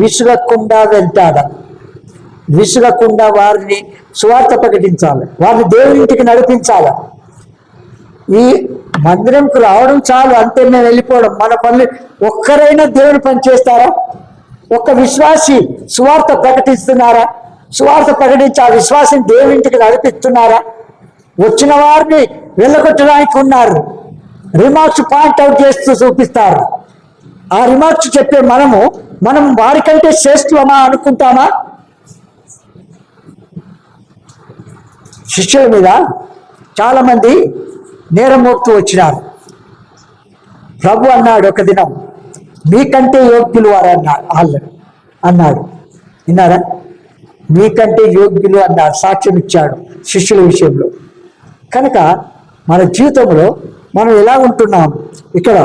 విసుగకుండా వెళ్తాడా? విసుగకుండా వారిని సువార్త ప్రకటించాలి, వారిని దేవుని ఇంటికి నడిపించాలి. ఈ మందిరంకు రావడం చాలు, అంతే, మేము వెళ్ళిపోవడం మన పనులు. ఒక్కరైనా దేవుని పని చేస్తారా? ఒక్క విశ్వాసి సువార్త ప్రకటిస్తున్నారా? సువార్త ప్రకటించి ఆ విశ్వాసం దేవుని ఇంటికి నడిపిస్తున్నారా? వచ్చిన వారిని వెళ్ళగొట్టడానికి ఉన్నారు, రిమార్క్స్ పాయింట్అవుట్ చేస్తూ చూపిస్తారు. ఆ రిమార్క్స్ చెప్పే మనం వారికంటే శ్రేష్ఠమా అనుకుంటామా? శిష్యుల మీద చాలా మంది నేరం మోపుతూ వచ్చినారు. ప్రభు అన్నాడు ఒక దినం, మీకంటే యోగ్యులు వారు అన్నాడు. విన్నారా? మీకంటే యోగ్యులు అన్నాడు, సాక్ష్యం ఇచ్చాడు శిష్యుల విషయంలో. కనుక మన జీవితంలో మనం ఎలా ఉంటున్నాం? ఇక్కడ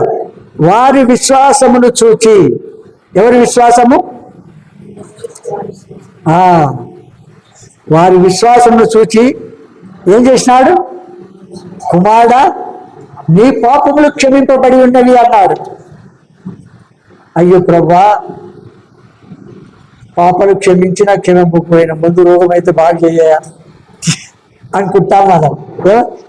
వారి విశ్వాసమును చూచి, ఎవరి విశ్వాసము? వారి విశ్వాసమును చూచి ఏం చేసినాడు? కుమారుడా, నీ పాపములు క్షమింపబడి ఉన్నవి అన్నాడు. అయ్యో ప్రభా, పాపలు క్షమించినా క్షమింపకపోయినా ముందు రోగం అయితే బాగా చేయ అనుకుంటాం మనం.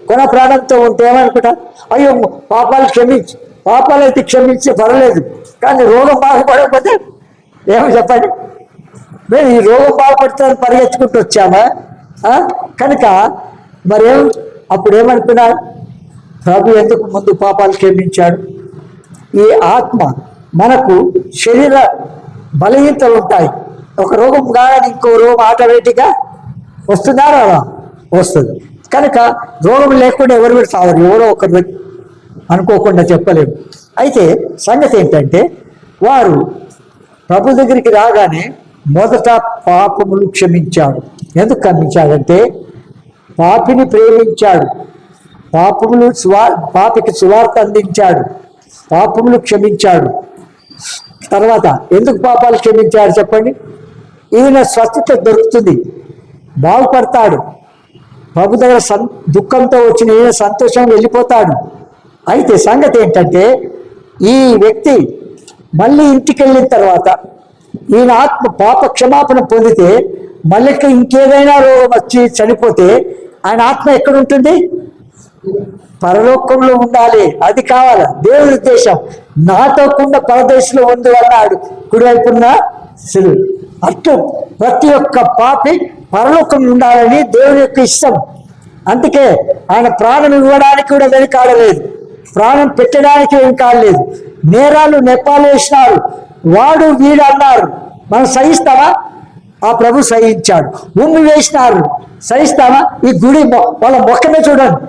కొన ప్రాణంతో ఉంటే ఏమనుకుంటాం? అయ్యో పాపాలు అయితే క్షమించి పర్వాలేదు, కానీ రోగం బాగుపడకపోతే ఏమో చెప్పండి. మేము ఈ రోగం బాగుపడుతుందని పరిగెత్తుకుంటూ వచ్చామా? కనుక మరేం అప్పుడు ఏమనుకున్నాడు? ప్రభు ఎందుకు ముందు పాపాలు క్షమించాడు? ఈ ఆత్మ మనకు శరీర బలహీనతలు ఉంటాయి. ఒక రోగం కాదని ఇంకో రోగం ఆటోమేటిక్గా వస్తున్నారా? వస్తుంది. కనుక రోగం లేకుండా ఎవరు కూడా సావరు, ఎవరో ఒకరు అనుకోకుండా చెప్పలేము. అయితే సంగతి ఏంటంటే, వారు ప్రభు దగ్గరికి రాగానే మొదట పాపములు క్షమించాడు. ఎందుకు క్షమించాడంటే పాపిని ప్రేమించాడు, పాపికి సువార్త అందించాడు, పాపములు క్షమించాడు. తర్వాత ఎందుకు పాపాలు క్షమించాడు చెప్పండి? ఈయన స్వస్థత దొరుకుతుంది, బాగుపడతాడు. ప్రభు దగ్గర దుఃఖంతో వచ్చిన ఈయన సంతోషం వెళ్ళిపోతాడు. అయితే సంగతి ఏంటంటే ఈ వ్యక్తి మళ్ళీ ఇంటికి వెళ్ళిన తర్వాత ఈయన ఆత్మ పాప క్షమాపణ పొందితే మళ్ళీ ఇంకేదైనా రోగం వచ్చి చనిపోతే ఆయన ఆత్మ ఎక్కడ ఉంటుంది? పరలోకంలో ఉండాలి. అది కావాలా దేవుని ఉద్దేశం. నాటోకుండా పరదేశంలో ఉంది అన్నాడు కుడివైపున్న శిలువ. అట్టు ప్రతి ఒక్క పాపి పరలోకం ఉండాలని దేవుని యొక్క ఇష్టం. అందుకే ఆయన ప్రాణం ఇవ్వడానికి కూడా వెనుకాడలేదు, ప్రాణం పెట్టడానికి వెనుకాడలేదు. నేరాలు నెప్పాలు వేసినారు, వాడు వీడు అన్నారు, మనం సహిస్తావా? ఆ ప్రభు సహించాడు. ఉమ్మి వేసినారు, సహిస్తావా? ఈ గుడి వాళ్ళ మొక్కమే చూడండి,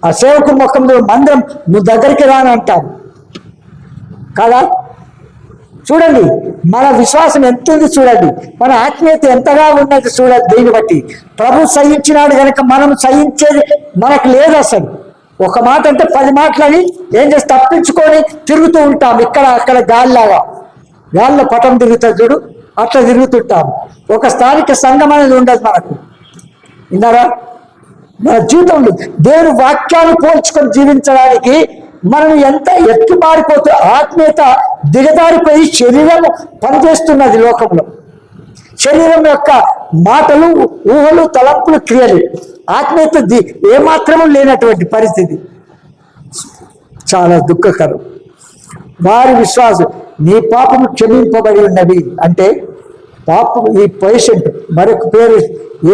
ఆ సేవకు మొక్కం మందిరం నువ్వు దగ్గరికి రాని అంటారు కదా. చూడండి మన విశ్వాసం ఎంత ఉంది చూడండి, మన ఆత్మీయత ఎంతగా ఉన్నది చూడండి. దీన్ని బట్టి ప్రభు సహించినాడు కనుక మనం సహించేది మనకు లేదు. అసలు ఒక మాట అంటే 10 మాటలని ఏం చేసి తప్పించుకొని తిరుగుతూ ఉంటాం. ఇక్కడ అక్కడ గాలిలో పటం తిరుగుతుంది చూడు, అట్లా తిరుగుతుంటాం. ఒక స్థానిక సంఘం అనేది ఉండదు మనకు. విన్నారా? మన జీవితంలో దేవుని వాక్యాన్ని పోల్చుకొని జీవించడానికి మనం ఎంత ఎత్తు మారిపోతే ఆత్మీయత దిగదారిపోయి శరీరం పనిచేస్తున్నది లోకంలో. శరీరం యొక్క మాటలు, ఊహలు, తలంపులు, క్రియలు, ఆత్మీయత ఏమాత్రము లేనటువంటి పరిస్థితి. చాలా దుఃఖకరం. వారి విశ్వాసం నీ పాపము క్షమింపబడి ఉన్నవి అంటే పాపం ఈ పేషెంట్ మరొక పేరు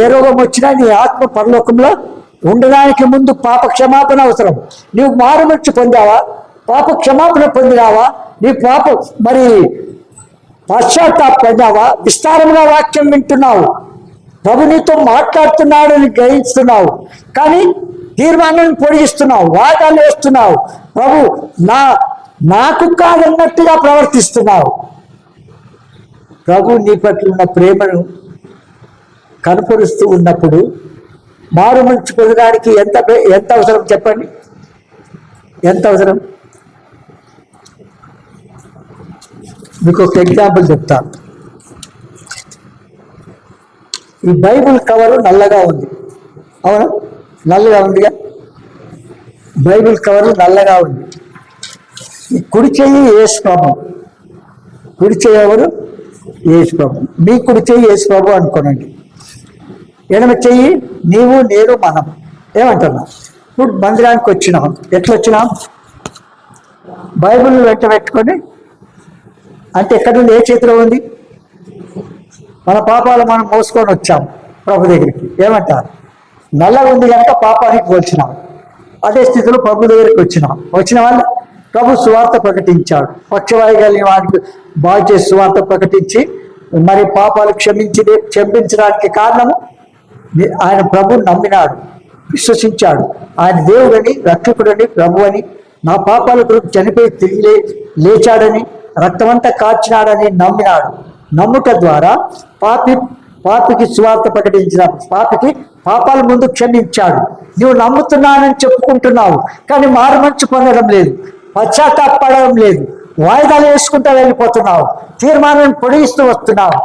ఏ రోగం వచ్చినా నీ ఆత్మ పరలోకంలో ఉండడానికి ముందు పాప క్షమాపణ అవసరం. నీవు మారుమర్చి పొందావా? పాప క్షమాపణ పొందినావా? నీ పాప మరి పశ్చాత్తాప పొందావా? విస్తారంగా వాక్యం వింటున్నావు, ప్రభు నీతో మాట్లాడుతున్నాడని గ్రహిస్తున్నావు, కానీ తీర్మానాన్ని పొడిగిస్తున్నావు, వాదాలు వేస్తున్నావు, ప్రభు నాకు కాదన్నట్టుగా ప్రవర్తిస్తున్నావు. ప్రభు నీ పట్ల ఉన్న ప్రేమను కనపరుస్తూ ఉన్నప్పుడు మారు మనసు పొందడానికి ఎంత అవసరం చెప్పండి? ఎంత అవసరం? మీకు ఒక ఎగ్జాంపుల్ చెప్తాను. ఈ బైబిల్ కవరు నల్లగా ఉంది, అవునా? నల్లగా ఉందిగా, బైబిల్ కవరు నల్లగా ఉంది. ఈ కుడి చెయ్యి యేసు ప్రభు, కుడి చెయ్యి ఎవరు? యేసు ప్రభు. మీ కుడి చెయ్యి యేసు ప్రభు అనుకోనండి, ఎడమ చెయ్యి నీవు, నేను, మనం. ఏమంటున్నాం? ఇప్పుడు మందిరానికి వచ్చినాం. ఎట్లా వచ్చినాం? బైబిల్ వెంట పెట్టుకొని. అంటే ఎక్కడ ఉంది? ఏ చేతిలో ఉంది? మన పాపాలు మనం మోసుకొని వచ్చాం ప్రభు దగ్గరికి. ఏమంటారు? నల్లగా ఉంది కనుక పాపానికి పోల్చినాం. అదే స్థితిలో ప్రభు దగ్గరికి వచ్చిన వాళ్ళు ప్రభు సువార్త ప్రకటించాడు. పక్షవాయు కలిగిన వారికి బాగు చేసి సువార్త ప్రకటించి మరి పాపాలు క్షమించడానికి కారణము ఆయన ప్రభు నమ్మినాడు, విశ్వసించాడు. ఆయన దేవుడని, రక్షకుడని, ప్రభు అని, నా పాపాల గురించి చనిపోయి తిరిగి లేచాడని, రక్తమంతా కార్చినాడని నమ్మినాడు. నమ్ముట ద్వారా పాపికి సువార్త ప్రకటించిన పాపికి పాపాల ముందు క్షమించాడు. నువ్వు నమ్ముతున్నానని చెప్పుకుంటున్నావు, కానీ మారుమంచు పొందడం లేదు, పశ్చాత్తాపడడం లేదు, వాయిదాలు వేసుకుంటూ వెళ్ళిపోతున్నావు, తీర్మానాన్ని పొడిగిస్తూ వస్తున్నావు.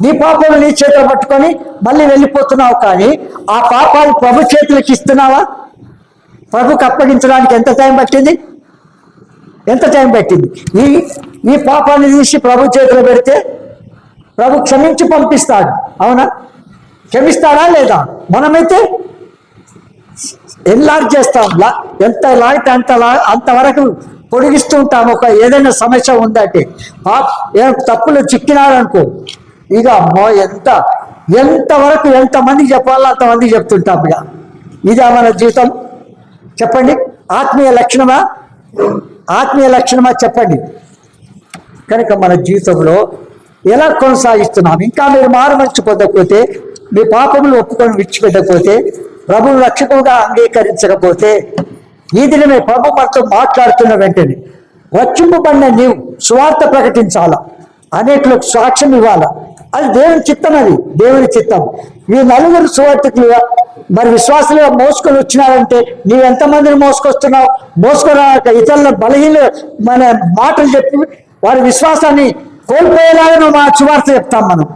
నీ పాపాలు నీ చేతిలో పట్టుకొని మళ్ళీ వెళ్ళిపోతున్నావు. కానీ ఆ పాపాలు ప్రభు చేతులకి ఇస్తున్నావా? ప్రభుకి అప్పగించడానికి ఎంత టైం పట్టింది? ఈ పాపాన్ని తీసి ప్రభు చేతిలో పెడితే ప్రభు క్షమించి పంపిస్తాడు. అవునా? క్షమిస్తాడా లేదా? మనమైతే ఎన్లార్జ్ చేస్తాం, ఎంత లాగితే అంతవరకు పొడిగిస్తూ ఉంటాం. ఒక ఏదైనా సమస్య ఉందంటే తప్పులు చిక్కినారనుకో, ఇక అమ్మో ఎంతవరకు ఎంతమందికి చెప్పాలో అంతమందికి చెప్తుంటాం. ఇక ఇదే మన జీవితం చెప్పండి. ఆత్మీయ లక్షణమా చెప్పండి. కనుక మన జీవితంలో ఎలా కొనసాగిస్తున్నాం? ఇంకా మీరు మారుమనసు పొందకపోతే, మీ పాపములు ఒప్పుకొని విడిచిపెట్టకపోతే, ప్రభువు రక్షకుగా అంగీకరించకపోతే, ఈ దినమే ప్రభు మనతో మాట్లాడుతున్న వెంటనే రక్షింపబడిన నీవు సువార్త ప్రకటించాలా, అనేకులకు సాక్ష్యం ఇవ్వాలా, అది దేవుని చిత్తం, అది దేవుని చిత్తం. ఈ నలుగురు సువార్థికులుగా మరి విశ్వాసులుగా మోసుకొని వచ్చినారంటే నీవు ఎంతమందిని మోసుకొస్తున్నావు? మోసుకొని ఇతరుల బలహీన మన మాటలు చెప్పి వారి విశ్వాసాన్ని కోల్పోయేలాగా నువ్వు మా సువార్త చెప్తాం మనం.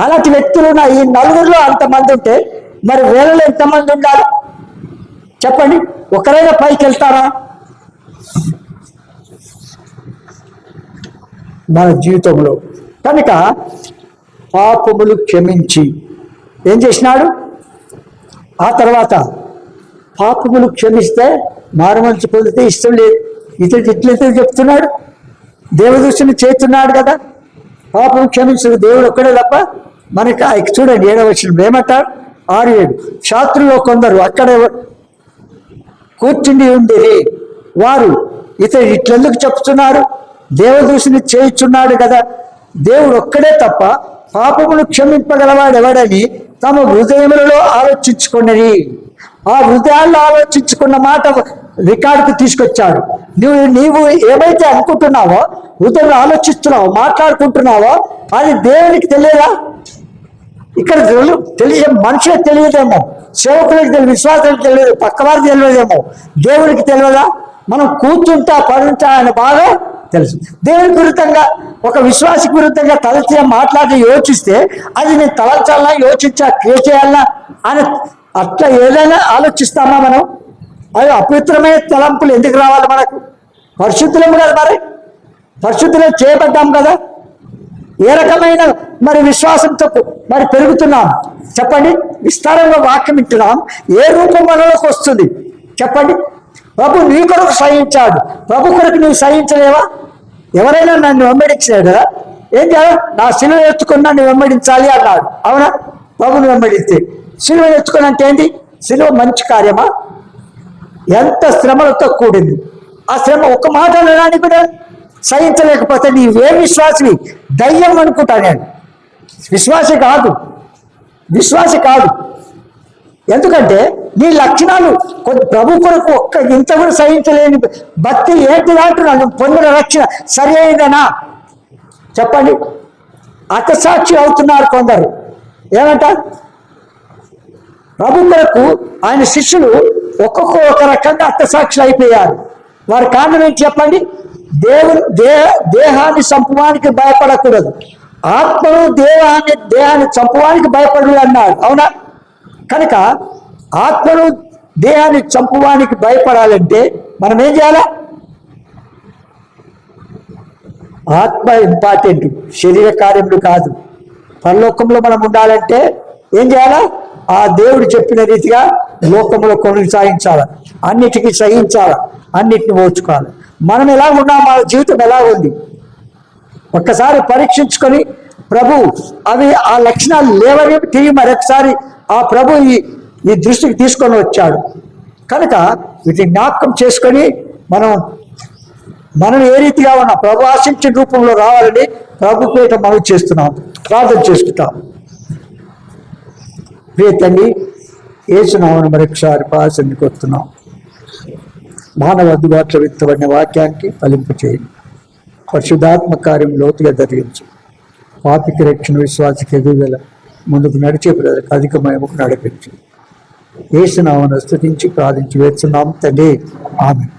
అలాంటి వ్యక్తులు ఈ నలుగురిలో అంతమంది ఉంటే మరి వేలలో ఎంతమంది ఉండాలి చెప్పండి? ఒకరైనా పైకి వెళ్తారా? మన జీవితంలో కనుక పాపములు క్షమించి ఏం చేసినాడు? ఆ తర్వాత పాపములు క్షమిస్తే మారుమనసు పొందితే ఇష్టం లేదు. ఇతడు ఇట్లయితే చెప్తున్నాడు, దేవదృష్టిని చేస్తున్నాడు కదా. పాపం క్షమించడు దేవుడు ఒక్కడే తప్ప మనకి. చూడండి 7వ వచనం ఏమంటారు? 6-7 శాస్త్రుల్లో కొందరు అక్కడ కూర్చుండి ఉండేది వారు ఇతడు ఇట్లెందుకు చెప్తున్నాడు? దేవదృష్టిని చేయుచున్నాడు కదా. దేవుడు ఒక్కడే తప్ప పాపమును క్షమింపగలవాడు ఎవడని తమ హృదయములలో ఆలోచించుకున్నది. ఆ హృదయాల్లో ఆలోచించుకున్న మాట రికార్డుకు తీసుకొచ్చాడు. నీవు ఏమైతే అనుకుంటున్నావో, హృదయంలో ఆలోచిస్తున్నావో, మాట్లాడుకుంటున్నావో అది దేవునికి తెలియదా? ఇక్కడ తెలిసే మనుషులకు తెలియదేమో, సేవకులకు తెలియదు, విశ్వాసాలకు తెలియదు, పక్కవారికి తెలియదేమో, దేవునికి తెలియదా? మనం కూర్చుంటా పడుంటా ఆయన బాగా తెలుసు. దేవునికి విరుద్ధంగా ఒక విశ్వాసకి విరుద్ధంగా తలచి మాట్లాడి యోచిస్తే అది నేను తలచాలన్నా, యోచించా, క్రియ చేయాలన్నా అని అట్లా ఏదైనా ఆలోచిస్తామా మనం? అవి అపవిత్రమైన తలంపులు ఎందుకు రావాలి మనకు? పరిశుద్ధులము కదా, మరి పరిశుద్ధులే చేయబడ్డాం కదా. ఏ రకమైన మరి విశ్వాసంతో మరి పెరుగుతున్నాం చెప్పండి? విస్తారంగా వాక్యం వింటున్నాం, ఏ రూపం మనలోకి వస్తుంది చెప్పండి? ప్రభు నీ కొరకు సహించాడు, ప్రభు కొరకు నువ్వు సహించలేవా? ఎవరైనా నన్ను వెంబడించాడు కదా, ఏం చేయాలి? నా సిలువ ఎత్తుకున్నా నువ్వు వెంబడించాలి అన్నాడు. అవునా? ప్రభుని వెంబడిస్తే సిలువ ఎత్తుకుని అంటే ఏంటి? సిలువ మంచి కార్యమా? ఎంత శ్రమలతో కూడింది. ఆ శ్రమ ఒక మాట అనడానికి కూడా సహించలేకపోతే నీవే విశ్వాసివి? దయ్యం అనుకుంటా నేను. విశ్వాసి కాదు, విశ్వాసి కాదు. ఎందుకంటే నీ లక్షణాలు ప్రభు కొరకు ఒక్క ఇంత కూడా సహించలేని భక్తి ఏంటి అంటున్నాను. పొందిన రక్షణ సరి అయిందనా చెప్పండి? అతసాక్షి అవుతున్నారు కొందరు. ఏమంట? ప్రభు కొరకు ఆయన శిష్యులు ఒక రకంగా అత్తసాక్షులు అయిపోయారు. వారి కారణం ఏంటి చెప్పండి? దేహాన్ని చంపువానికి భయపడకూడదు, ఆత్మను దేహాన్ని చంపువానికి భయపడదు అన్నాడు. అవునా? కనుక ఆత్మను దేహాన్ని చంపువానికి భయపడాలంటే మనం ఏం చేయాలా? ఆత్మ ఇంపార్టెంట్, శరీర కార్యములు కాదు. పరలోకంలో మనం ఉండాలంటే ఏం చేయాలా? ఆ దేవుడు చెప్పిన రీతిగా లోకంలో కొనసాగించాలి, అన్నిటికీ సహించాలి, అన్నిటిని ఓర్చుకోవాలి. మనం ఎలా ఉన్నాం, మన జీవితం ఎలా ఉంది ఒక్కసారి పరీక్షించుకొని ప్రభు అవి ఆ లక్షణాలు లేవని తిరిగి మరొకసారి ఆ ప్రభు ఈ దృష్టికి తీసుకొని వచ్చాడు. కనుక వీటిని జ్ఞాపకం చేసుకొని మనం ఏ రీతిగా ఉన్నా ప్రభు ఆశించిన రూపంలో రావాలని ప్రభు పేట మనం చేస్తున్నాం, ప్రార్థన చేసుకుంటాం. ప్రియ తండ్రి, యేసునామమున మరొకసారి పాసన్నికి వస్తున్నాం. మానవ అందుబాటులో వ్యక్తపడిన వాక్యానికి ఫలింపు చేయండి. పరిశుద్ధాత్మ కార్యం లోతుగా జరిగించు. పాపికి రక్షణ, విశ్వాసకి ఎదుగుదల, ముందుకు నడిచే ప్రజలకు అధికమయముకు నడిపించు. యేసునామమున స్తుతించి ప్రార్థించి వేస్తున్నాం తండ్రి, ఆమేన్.